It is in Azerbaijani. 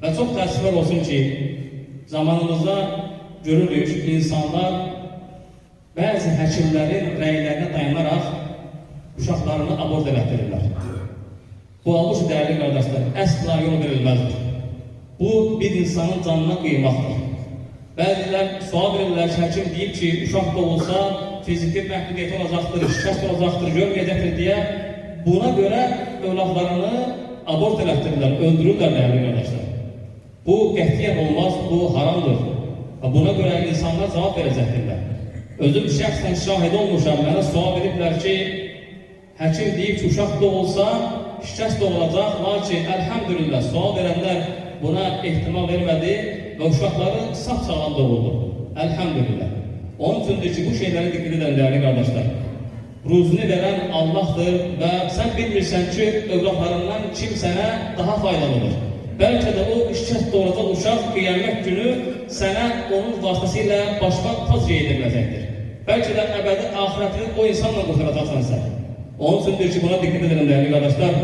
Və çox təəssüflər olsun ki, zamanımızda görürük, insanlar bəzi həkimlərin rəylərinə dayanaraq uşaqlarını abort elətdirirlər. Bu halbuki dəyərli qardaşlar, əsla yol verilməzdir. Bu, bir insanın canına qıymaqdır. Bəzilər sual verirlər ki, həkim deyib ki, uşaq da olsa fiziki məhdudiyyəti olacaqdır, şikəst olacaqdır, görməyəcəkdir deyə buna görə övladlarını abort elətdirirlər, öldürürlər dəyərli qardaşlar. Bu qətiyyən olmaz, bu haramdır. Buna görə insanlar cavab verəcəkdirlər. Özüm şəxsən şahid olmuşam, mənə sual veriblər ki, həkim deyib ki, uşaq da olsa şikəst olacaq, lakin əlhəmdülillah sual verənlər buna ehtimal vermədi və uşaqları saf sağlam doğuldu. Əlhəmdülillah. Onun üçündür ki, bu şeyləri diqqət edən dəyərli qardaşlar. Ruzunu verən Allahdır və sən bilmirsən ki, övladlarından kim sənə daha faydalıdır. Bəlkə də o şikəst olacaq uşaq qiyamət günü sənə onun vasitəsilə başqa tac yedirəcəkdir. Bəlkə də əbədi axirətini o insanla qurtaracaqsan sən. Onun üçündür ki, buna diqqət edən dəyərli qardaşlar.